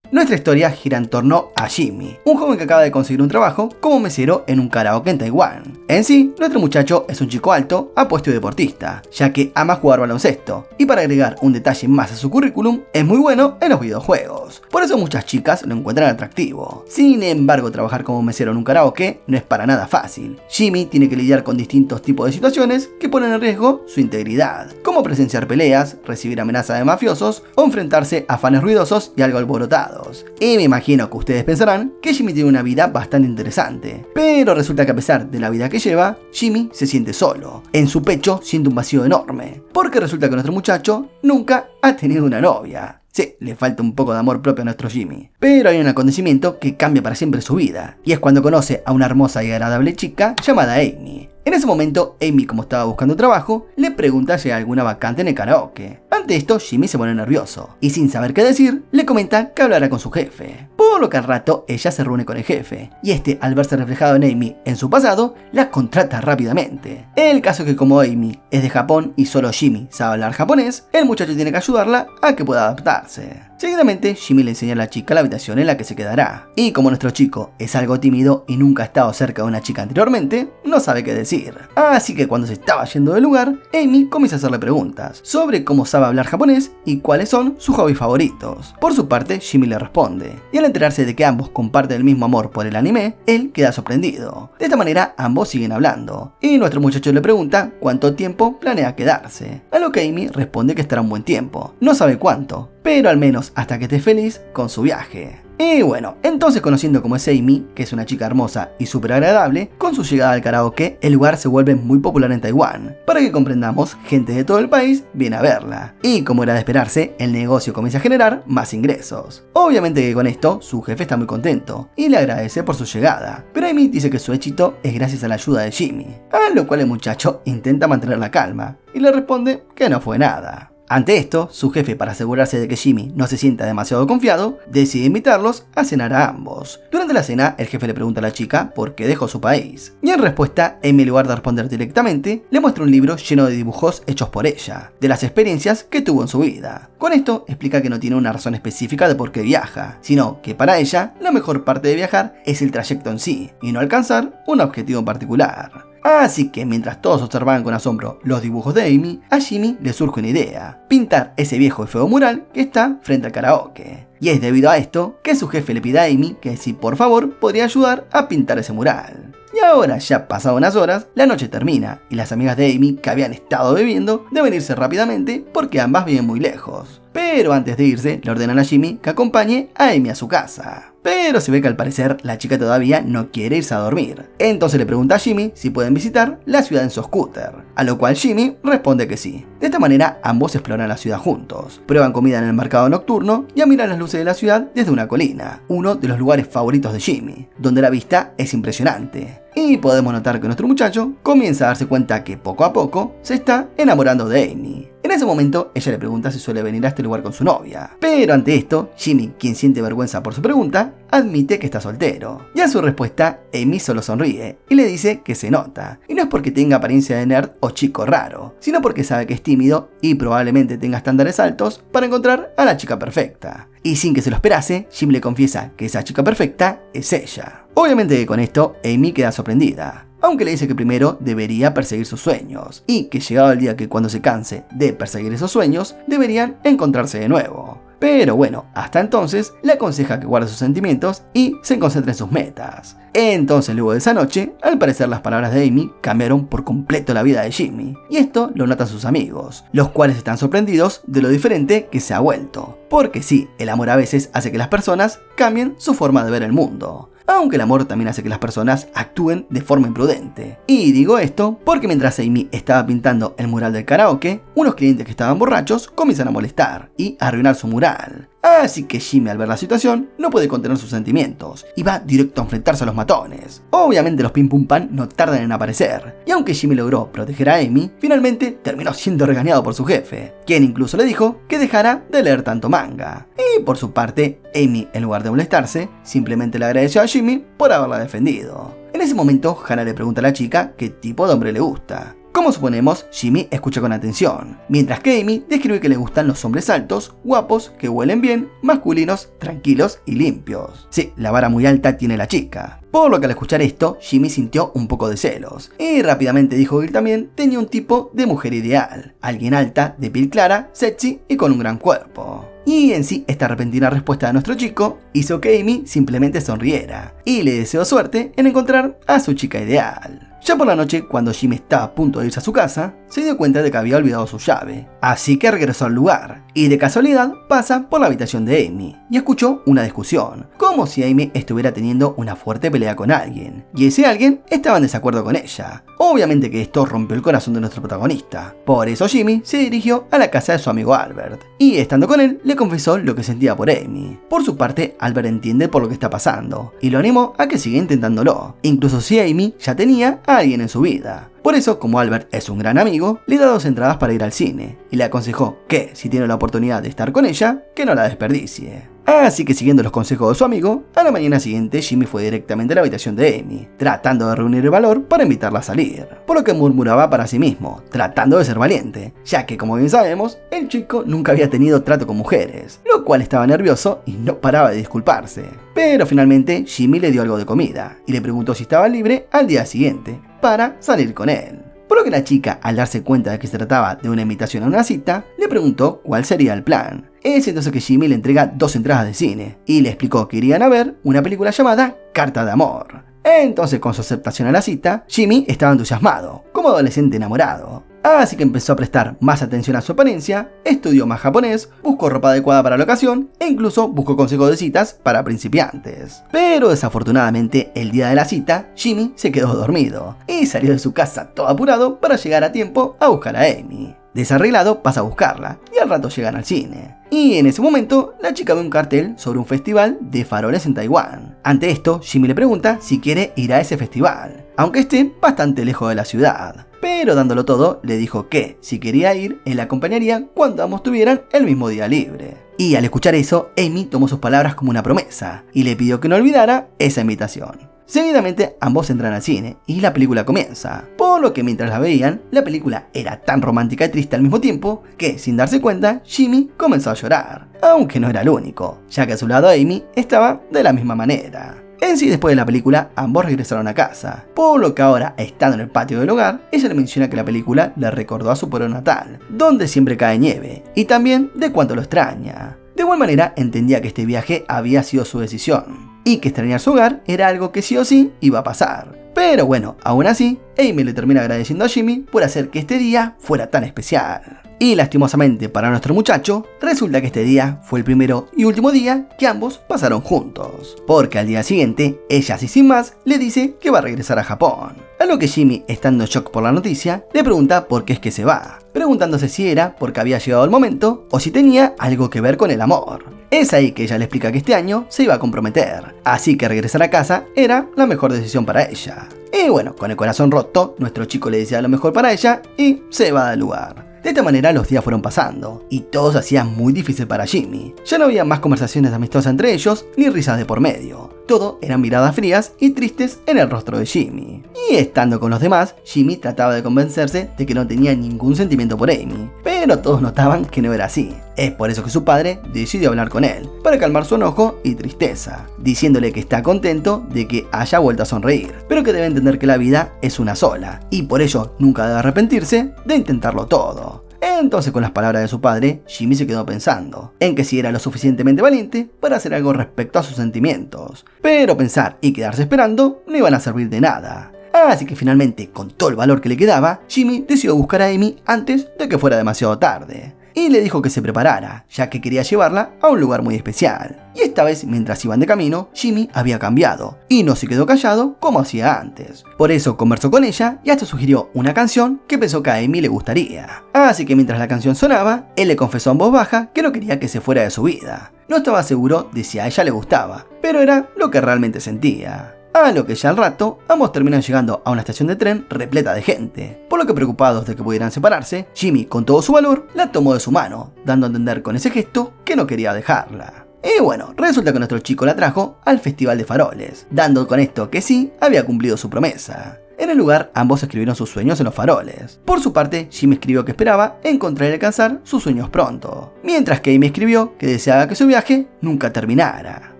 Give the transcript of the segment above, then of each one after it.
Nuestra historia gira en torno a Jimmy, un joven que acaba de conseguir un trabajo como mesero en un karaoke en Taiwán. En sí, nuestro muchacho es un chico alto, apuesto y deportista, ya que ama jugar baloncesto, y para agregar un detalle más a su currículum, es muy bueno en los videojuegos. Por eso muchas chicas lo encuentran atractivo. Sin embargo, trabajar como mesero en un karaoke no es para nada fácil. Jimmy tiene que lidiar con distintos tipos de situaciones que ponen en riesgo su integridad, como presenciar peleas, recibir amenazas de mafiosos o enfrentarse a fans ruidosos y algo alborotados. Y me imagino que ustedes pensarán que Jimmy tiene una vida bastante interesante, pero resulta que a pesar de la vida que lleva, Jimmy se siente solo. En su pecho siente un vacío enorme, porque resulta que nuestro muchacho nunca ha tenido una novia. Sí, le falta un poco de amor propio a nuestro Jimmy. Pero hay un acontecimiento que cambia para siempre su vida, y es cuando conoce a una hermosa y agradable chica llamada Amy. En ese momento, Amy, como estaba buscando trabajo, le pregunta si hay alguna vacante en el karaoke. Ante esto, Jimmy se pone nervioso, y sin saber qué decir, le comenta que hablará con su jefe. Por lo que al rato, ella se reúne con el jefe, y este, al verse reflejado en Amy en su pasado, la contrata rápidamente. El caso es que como Amy es de Japón y solo Jimmy sabe hablar japonés, el muchacho tiene que ayudarla a que pueda adaptarse. Seguidamente, Jimmy le enseña a la chica la habitación en la que se quedará. Y como nuestro chico es algo tímido y nunca ha estado cerca de una chica anteriormente, no sabe qué decir. Así que cuando se estaba yendo del lugar, Amy comienza a hacerle preguntas sobre cómo sabe hablar japonés y cuáles son sus hobbies favoritos. Por su parte, Jimmy le responde, y al enterarse de que ambos comparten el mismo amor por el anime, él queda sorprendido. De esta manera, ambos siguen hablando, y nuestro muchacho le pregunta cuánto tiempo planea quedarse, a lo que Amy responde que estará un buen tiempo, no sabe cuánto, pero al menos hasta que esté feliz con su viaje. Y bueno, entonces conociendo como es Amy, que es una chica hermosa y súper agradable, con su llegada al karaoke, el lugar se vuelve muy popular en Taiwán. Para que comprendamos, gente de todo el país viene a verla. Y como era de esperarse, el negocio comienza a generar más ingresos. Obviamente que con esto, su jefe está muy contento y le agradece por su llegada. Pero Amy dice que su éxito es gracias a la ayuda de Jimmy, a lo cual el muchacho intenta mantener la calma y le responde que no fue nada. Ante esto, su jefe, para asegurarse de que Jimmy no se sienta demasiado confiado, decide invitarlos a cenar a ambos. Durante la cena, el jefe le pregunta a la chica por qué dejó su país. Y en respuesta, Amy, en lugar de responder directamente, le muestra un libro lleno de dibujos hechos por ella, de las experiencias que tuvo en su vida. Con esto, explica que no tiene una razón específica de por qué viaja, sino que para ella, la mejor parte de viajar es el trayecto en sí, y no alcanzar un objetivo en particular. Así que mientras todos observaban con asombro los dibujos de Amy, a Jimmy le surge una idea: pintar ese viejo y feo mural que está frente al karaoke. Y es debido a esto que su jefe le pide a Amy que si por favor podría ayudar a pintar ese mural. Y ahora, ya pasado unas horas, la noche termina y las amigas de Amy, que habían estado bebiendo, deben irse rápidamente porque ambas viven muy lejos. Pero antes de irse, le ordenan a Jimmy que acompañe a Amy a su casa. Pero se ve que al parecer la chica todavía no quiere irse a dormir. Entonces le pregunta a Jimmy si pueden visitar la ciudad en su scooter, a lo cual Jimmy responde que sí. De esta manera ambos exploran la ciudad juntos, prueban comida en el mercado nocturno y admiran las luces de la ciudad desde una colina, uno de los lugares favoritos de Jimmy, donde la vista es impresionante. Y podemos notar que nuestro muchacho comienza a darse cuenta que poco a poco se está enamorando de Amy. En ese momento, ella le pregunta si suele venir a este lugar con su novia. Pero ante esto, Jimmy, quien siente vergüenza por su pregunta, admite que está soltero. Y a su respuesta, Amy solo sonríe y le dice que se nota. Y no es porque tenga apariencia de nerd o chico raro, sino porque sabe que es tímido y probablemente tenga estándares altos para encontrar a la chica perfecta. Y sin que se lo esperase, Jim le confiesa que esa chica perfecta es ella. Obviamente que con esto, Amy queda sorprendida, aunque le dice que primero debería perseguir sus sueños, y que llegado el día que cuando se canse de perseguir esos sueños, deberían encontrarse de nuevo. Pero bueno, hasta entonces le aconseja que guarde sus sentimientos y se concentre en sus metas. Entonces luego de esa noche, al parecer las palabras de Amy cambiaron por completo la vida de Jimmy, y esto lo notan sus amigos, los cuales están sorprendidos de lo diferente que se ha vuelto. Porque sí, el amor a veces hace que las personas cambien su forma de ver el mundo. Aunque el amor también hace que las personas actúen de forma imprudente. Y digo esto porque mientras Amy estaba pintando el mural del karaoke, unos clientes que estaban borrachos comienzan a molestar y a arruinar su mural. Así que Jimmy, al ver la situación, no puede contener sus sentimientos y va directo a enfrentarse a los matones. Obviamente los Pim Pum Pan no tardan en aparecer, y aunque Jimmy logró proteger a Amy, finalmente terminó siendo regañado por su jefe, quien incluso le dijo que dejara de leer tanto manga. Y por su parte, Amy, en lugar de molestarse, simplemente le agradeció a Jimmy por haberla defendido. En ese momento, Hannah le pregunta a la chica qué tipo de hombre le gusta. Como suponemos, Jimmy escucha con atención, mientras que Amy describe que le gustan los hombres altos, guapos, que huelen bien, masculinos, tranquilos y limpios. Sí, la vara muy alta tiene la chica. Por lo que al escuchar esto, Jimmy sintió un poco de celos, y rápidamente dijo que él también tenía un tipo de mujer ideal, alguien alta, de piel clara, sexy y con un gran cuerpo. Y en sí, esta repentina respuesta de nuestro chico hizo que Amy simplemente sonriera, y le deseó suerte en encontrar a su chica ideal. Ya por la noche, cuando Jimmy estaba a punto de irse a su casa, se dio cuenta de que había olvidado su llave, así que regresó al lugar, y de casualidad pasa por la habitación de Amy, y escuchó una discusión, como si Amy estuviera teniendo una fuerte pelea con alguien, y ese alguien estaba en desacuerdo con ella. Obviamente que esto rompió el corazón de nuestro protagonista, por eso Jimmy se dirigió a la casa de su amigo Albert, y estando con él le confesó lo que sentía por Amy. Por su parte, Albert entiende por lo que está pasando, y lo animó a que siga intentándolo, incluso si Amy ya tenía a alguien en su vida. Por eso, como Albert es un gran amigo, le da 2 entradas para ir al cine, y le aconsejó que, si tiene la oportunidad de estar con ella, que no la desperdicie. Así que siguiendo los consejos de su amigo, a la mañana siguiente Jimmy fue directamente a la habitación de Amy, tratando de reunir el valor para invitarla a salir, por lo que murmuraba para sí mismo, tratando de ser valiente, ya que como bien sabemos, el chico nunca había tenido trato con mujeres, lo cual estaba nervioso y no paraba de disculparse. Pero finalmente Jimmy le dio algo de comida, y le preguntó si estaba libre al día siguiente, para salir con él. Por lo que la chica, al darse cuenta de que se trataba de una invitación a una cita, le preguntó cuál sería el plan. Es entonces que Jimmy le entrega 2 entradas de cine, y le explicó que irían a ver una película llamada Carta de Amor. Entonces, con su aceptación a la cita, Jimmy estaba entusiasmado, como adolescente enamorado. Así que empezó a prestar más atención a su apariencia, estudió más japonés, buscó ropa adecuada para la ocasión e incluso buscó consejos de citas para principiantes. Pero desafortunadamente, el día de la cita, Jimmy se quedó dormido y salió de su casa todo apurado para llegar a tiempo a buscar a Amy. Desarreglado, pasa a buscarla y al rato llegan al cine. Y en ese momento, la chica ve un cartel sobre un festival de faroles en Taiwán. Ante esto, Jimmy le pregunta si quiere ir a ese festival, aunque esté bastante lejos de la ciudad. Pero dándolo todo, le dijo que, si quería ir, él la acompañaría cuando ambos tuvieran el mismo día libre. Y al escuchar eso, Amy tomó sus palabras como una promesa, y le pidió que no olvidara esa invitación. Seguidamente, ambos entran al cine, y la película comienza, por lo que mientras la veían, la película era tan romántica y triste al mismo tiempo, que sin darse cuenta, Jimmy comenzó a llorar, aunque no era el único, ya que a su lado Amy estaba de la misma manera. En sí, después de la película, ambos regresaron a casa, por lo que ahora, estando en el patio del hogar, ella le menciona que la película le recordó a su pueblo natal, donde siempre cae nieve, y también de cuánto lo extraña. De igual manera, entendía que este viaje había sido su decisión, y que extrañar su hogar era algo que sí o sí iba a pasar. Pero bueno, aún así, Amy le termina agradeciendo a Jimmy por hacer que este día fuera tan especial. Y lastimosamente para nuestro muchacho, resulta que este día fue el primero y último día que ambos pasaron juntos, porque al día siguiente, ella así sin más, le dice que va a regresar a Japón. A lo que Jimmy, estando en shock por la noticia, le pregunta por qué es que se va, preguntándose si era porque había llegado el momento o si tenía algo que ver con el amor. Es ahí que ella le explica que este año se iba a comprometer, así que regresar a casa era la mejor decisión para ella. Y bueno, con el corazón roto, nuestro chico le desea lo mejor para ella y se va del lugar. De esta manera los días fueron pasando, y todo se hacía muy difícil para Jimmy. Ya no había más conversaciones amistosas entre ellos, ni risas de por medio. Todo eran miradas frías y tristes en el rostro de Jimmy. Y estando con los demás, Jimmy trataba de convencerse de que no tenía ningún sentimiento por Amy, pero todos notaban que no era así. Es por eso que su padre decidió hablar con él, para calmar su enojo y tristeza, diciéndole que está contento de que haya vuelto a sonreír, pero que debe entender que la vida es una sola, y por ello nunca debe arrepentirse de intentarlo todo. Entonces, con las palabras de su padre, Jimmy se quedó pensando en que si era lo suficientemente valiente para hacer algo respecto a sus sentimientos, pero pensar y quedarse esperando no iban a servir de nada. Así que finalmente, con todo el valor que le quedaba, Jimmy decidió buscar a Amy antes de que fuera demasiado tarde. Y le dijo que se preparara, ya que quería llevarla a un lugar muy especial. Y esta vez, mientras iban de camino, Jimmy había cambiado, y no se quedó callado como hacía antes. Por eso conversó con ella y hasta sugirió una canción que pensó que a Amy le gustaría. Así que mientras la canción sonaba, él le confesó en voz baja que no quería que se fuera de su vida. No estaba seguro de si a ella le gustaba, pero era lo que realmente sentía. A lo que ya al rato, ambos terminan llegando a una estación de tren repleta de gente, por lo que preocupados de que pudieran separarse, Jimmy con todo su valor la tomó de su mano, dando a entender con ese gesto que no quería dejarla. Y bueno, resulta que nuestro chico la trajo al Festival de Faroles, dando con esto que sí había cumplido su promesa. En el lugar, ambos escribieron sus sueños en los faroles. Por su parte, Jimmy escribió que esperaba encontrar y alcanzar sus sueños pronto, mientras que Amy escribió que deseaba que su viaje nunca terminara.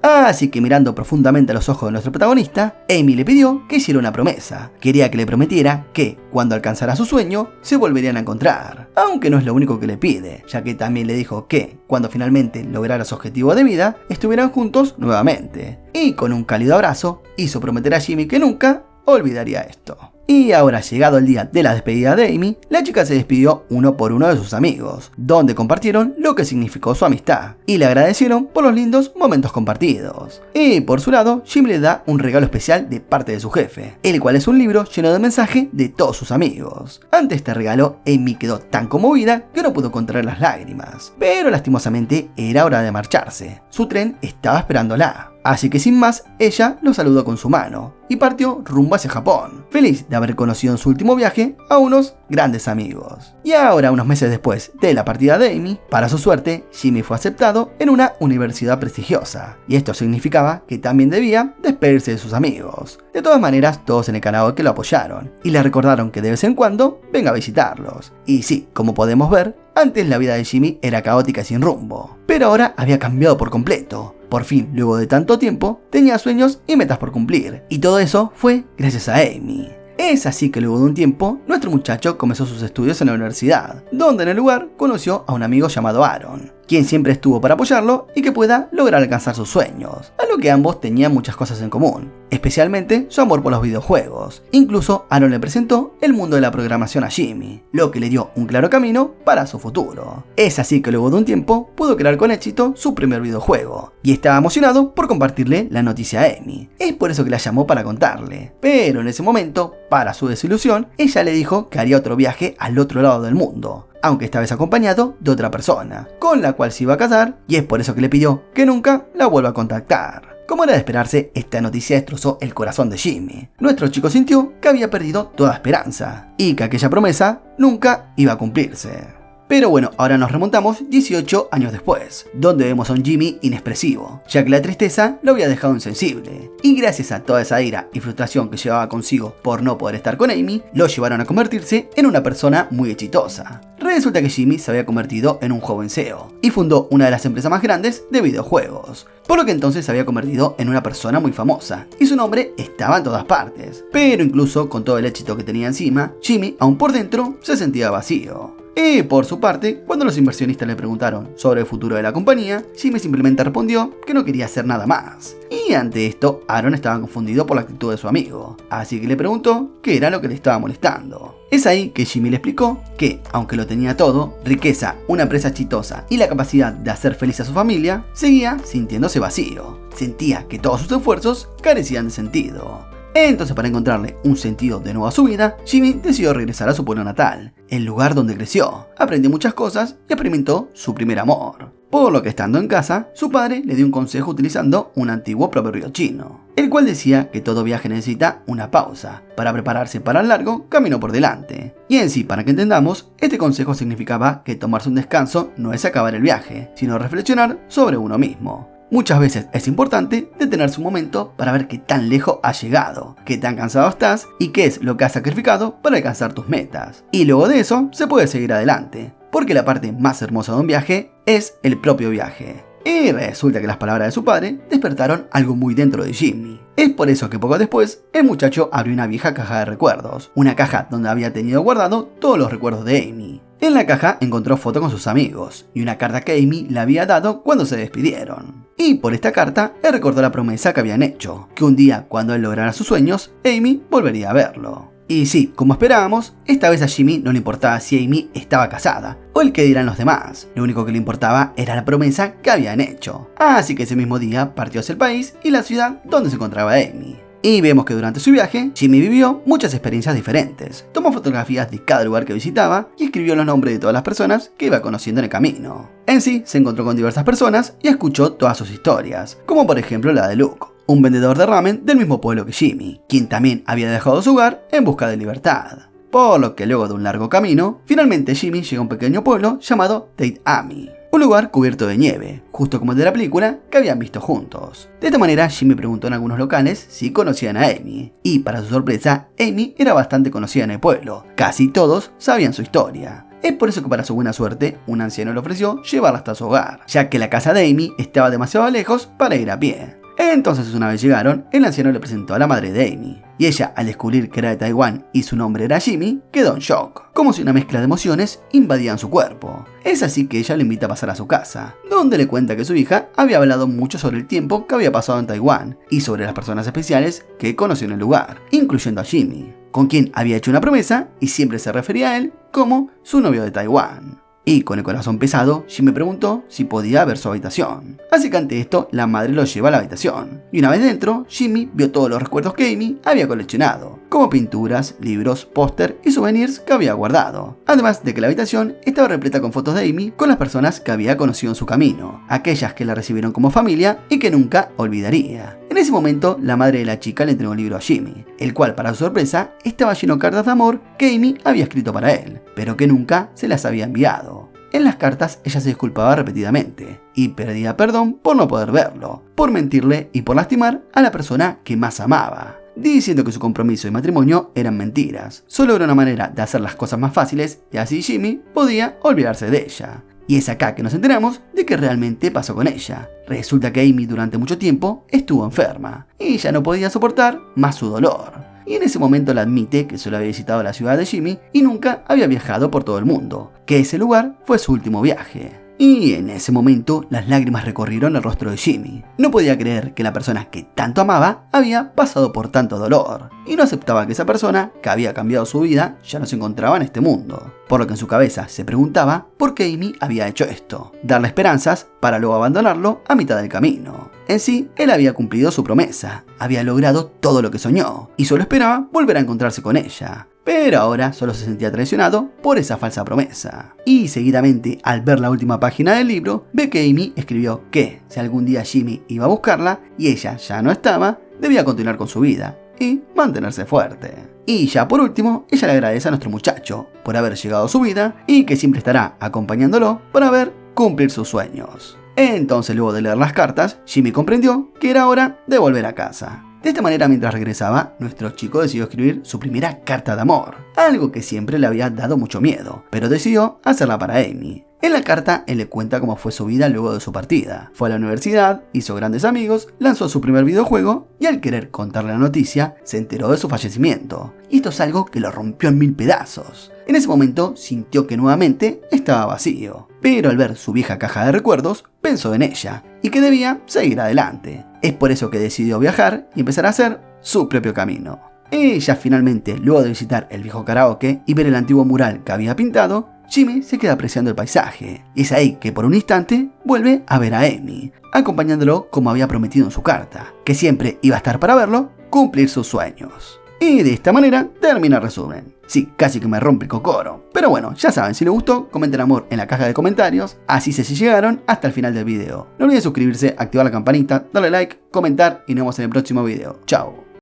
Así que mirando profundamente a los ojos de nuestro protagonista, Amy le pidió que hiciera una promesa. Quería que le prometiera que, cuando alcanzara su sueño, se volverían a encontrar. Aunque no es lo único que le pide, ya que también le dijo que, cuando finalmente lograra su objetivo de vida, estuvieran juntos nuevamente. Y con un cálido abrazo, hizo prometer a Jimmy que nunca olvidaría esto. Y ahora, llegado el día de la despedida de Amy, la chica se despidió uno por uno de sus amigos, donde compartieron lo que significó su amistad, y le agradecieron por los lindos momentos compartidos. Y por su lado, Jimmy le da un regalo especial de parte de su jefe, el cual es un libro lleno de mensajes de todos sus amigos. Ante este regalo, Amy quedó tan conmovida que no pudo contener las lágrimas, pero lastimosamente era hora de marcharse. Su tren estaba esperándola. Así que sin más, ella lo saludó con su mano y partió rumbo hacia Japón, feliz de haber conocido en su último viaje a unos grandes amigos. Y ahora, unos meses después de la partida de Amy, para su suerte, Jimmy fue aceptado en una universidad prestigiosa, y esto significaba que también debía despedirse de sus amigos. De todas maneras, todos en el karaoke lo apoyaron, y le recordaron que de vez en cuando venga a visitarlos. Y sí, como podemos ver, antes la vida de Jimmy era caótica y sin rumbo, pero ahora había cambiado por completo. Por fin, luego de tanto tiempo, tenía sueños y metas por cumplir, y todo eso fue gracias a Amy. Es así que luego de un tiempo, nuestro muchacho comenzó sus estudios en la universidad, donde en el lugar conoció a un amigo llamado Aaron, quien siempre estuvo para apoyarlo y que pueda lograr alcanzar sus sueños, a lo que ambos tenían muchas cosas en común, especialmente su amor por los videojuegos. Incluso Aaron le presentó el mundo de la programación a Jimmy, lo que le dio un claro camino para su futuro. Es así que luego de un tiempo pudo crear con éxito su primer videojuego, y estaba emocionado por compartirle la noticia a Amy. Es por eso que la llamó para contarle, pero en ese momento, para su desilusión, ella le dijo que haría otro viaje al otro lado del mundo, aunque esta vez acompañado de otra persona, con la cual se iba a casar, y es por eso que le pidió que nunca la vuelva a contactar. Como era de esperarse, esta noticia destrozó el corazón de Jimmy. Nuestro chico sintió que había perdido toda esperanza, y que aquella promesa nunca iba a cumplirse. Pero bueno, ahora nos remontamos 18 años después, donde vemos a un Jimmy inexpresivo, ya que la tristeza lo había dejado insensible, y gracias a toda esa ira y frustración que llevaba consigo por no poder estar con Amy, lo llevaron a convertirse en una persona muy exitosa. Resulta que Jimmy se había convertido en un joven CEO, y fundó una de las empresas más grandes de videojuegos, por lo que entonces se había convertido en una persona muy famosa, y su nombre estaba en todas partes. Pero incluso con todo el éxito que tenía encima, Jimmy, aún por dentro, se sentía vacío. Y por su parte, cuando los inversionistas le preguntaron sobre el futuro de la compañía, Jimmy simplemente respondió que no quería hacer nada más. Y ante esto, Aaron estaba confundido por la actitud de su amigo, así que le preguntó qué era lo que le estaba molestando. Es ahí que Jimmy le explicó que, aunque lo tenía todo, riqueza, una empresa exitosa y la capacidad de hacer feliz a su familia, seguía sintiéndose vacío. Sentía que todos sus esfuerzos carecían de sentido. Entonces, para encontrarle un sentido de nuevo a su vida, Jimmy decidió regresar a su pueblo natal, el lugar donde creció, aprendió muchas cosas y experimentó su primer amor. Por lo que, estando en casa, su padre le dio un consejo utilizando un antiguo proverbio chino, el cual decía que todo viaje necesita una pausa para prepararse para el largo camino por delante. Y en sí, para que entendamos, este consejo significaba que tomarse un descanso no es acabar el viaje, sino reflexionar sobre uno mismo. Muchas veces es importante detenerse un momento para ver qué tan lejos has llegado, qué tan cansado estás y qué es lo que has sacrificado para alcanzar tus metas. Y luego de eso se puede seguir adelante, porque la parte más hermosa de un viaje es el propio viaje. Y resulta que las palabras de su padre despertaron algo muy dentro de Jimmy. Es por eso que poco después, el muchacho abrió una vieja caja de recuerdos, una caja donde había tenido guardado todos los recuerdos de Amy. En la caja encontró fotos con sus amigos y una carta que Amy le había dado cuando se despidieron. Y por esta carta, él recordó la promesa que habían hecho, que un día, cuando él lograra sus sueños, Amy volvería a verlo. Y sí, como esperábamos, esta vez a Jimmy no le importaba si Amy estaba casada o el que dirán los demás. Lo único que le importaba era la promesa que habían hecho. Así que ese mismo día partió hacia el país y la ciudad donde se encontraba Amy. Y vemos que durante su viaje, Jimmy vivió muchas experiencias diferentes. Tomó fotografías de cada lugar que visitaba y escribió los nombres de todas las personas que iba conociendo en el camino. En sí, se encontró con diversas personas y escuchó todas sus historias, como por ejemplo la de Luke, un vendedor de ramen del mismo pueblo que Jimmy, quien también había dejado su hogar en busca de libertad. Por lo que luego de un largo camino, finalmente Jimmy llegó a un pequeño pueblo llamado Tate Ami. un lugar cubierto de nieve, justo como el de la película que habían visto juntos. De esta manera, Jimmy preguntó en algunos locales si conocían a Amy, y para su sorpresa, Amy era bastante conocida en el pueblo, casi todos sabían su historia. Es por eso que para su buena suerte, un anciano le ofreció llevarla hasta su hogar, ya que la casa de Amy estaba demasiado lejos para ir a pie. Entonces una vez llegaron, el anciano le presentó a la madre de Amy, y ella, al descubrir que era de Taiwán y su nombre era Jimmy, quedó en shock, como si una mezcla de emociones invadían su cuerpo. Es así que ella le invita a pasar a su casa, donde le cuenta que su hija había hablado mucho sobre el tiempo que había pasado en Taiwán y sobre las personas especiales que conoció en el lugar, incluyendo a Jimmy, con quien había hecho una promesa y siempre se refería a él como su novio de Taiwán. Y con el corazón pesado, Jimmy preguntó si podía ver su habitación. Así que ante esto, la madre lo lleva a la habitación. Y una vez dentro, Jimmy vio todos los recuerdos que Amy había coleccionado, como pinturas, libros, póster y souvenirs que había guardado. Además de que la habitación estaba repleta con fotos de Amy con las personas que había conocido en su camino, aquellas que la recibieron como familia y que nunca olvidaría. En ese momento, la madre de la chica le entregó un libro a Jimmy, el cual, para su sorpresa, estaba lleno de cartas de amor que Amy había escrito para él, pero que nunca se las había enviado. En las cartas, ella se disculpaba repetidamente y pedía perdón por no poder verlo, por mentirle y por lastimar a la persona que más amaba, diciendo que su compromiso y matrimonio eran mentiras. Solo era una manera de hacer las cosas más fáciles y así Jimmy podía olvidarse de ella. Y es acá que nos enteramos de qué realmente pasó con ella. Resulta que Amy durante mucho tiempo estuvo enferma y ya no podía soportar más su dolor. Y en ese momento le admite que solo había visitado la ciudad de Jimmy y nunca había viajado por todo el mundo, que ese lugar fue su último viaje. Y en ese momento las lágrimas recorrieron el rostro de Jimmy. No podía creer que la persona que tanto amaba había pasado por tanto dolor, y no aceptaba que esa persona, que había cambiado su vida, ya no se encontraba en este mundo. Por lo que en su cabeza se preguntaba por qué Amy había hecho esto, darle esperanzas para luego abandonarlo a mitad del camino. En sí, él había cumplido su promesa, había logrado todo lo que soñó, y solo esperaba volver a encontrarse con ella. Pero ahora solo se sentía traicionado por esa falsa promesa. Y seguidamente, al ver la última página del libro, ve que Amy escribió que si algún día Jimmy iba a buscarla y ella ya no estaba, debía continuar con su vida y mantenerse fuerte. Y ya por último, ella le agradece a nuestro muchacho por haber llegado a su vida y que siempre estará acompañándolo para ver cumplir sus sueños. Entonces, luego de leer las cartas, Jimmy comprendió que era hora de volver a casa. De esta manera, mientras regresaba, nuestro chico decidió escribir su primera carta de amor, algo que siempre le había dado mucho miedo, pero decidió hacerla para Amy. En la carta, él le cuenta cómo fue su vida luego de su partida. Fue a la universidad, hizo grandes amigos, lanzó su primer videojuego y al querer contarle la noticia, se enteró de su fallecimiento. Y esto es algo que lo rompió en 1000 pedazos. En ese momento sintió que nuevamente estaba vacío, pero al ver su vieja caja de recuerdos, pensó en ella y que debía seguir adelante. Es por eso que decidió viajar y empezar a hacer su propio camino. Y ya finalmente, luego de visitar el viejo karaoke y ver el antiguo mural que había pintado, Jimmy se queda apreciando el paisaje. Y es ahí que por un instante vuelve a ver a Amy, acompañándolo como había prometido en su carta, que siempre iba a estar para verlo cumplir sus sueños. Y de esta manera termina el resumen. Sí, casi que me rompe el cocoro. Pero bueno, ya saben, si les gustó, comenten amor en la caja de comentarios. Así sé si llegaron hasta el final del video. No olviden suscribirse, activar la campanita, darle like, comentar y nos vemos en el próximo video. Chao.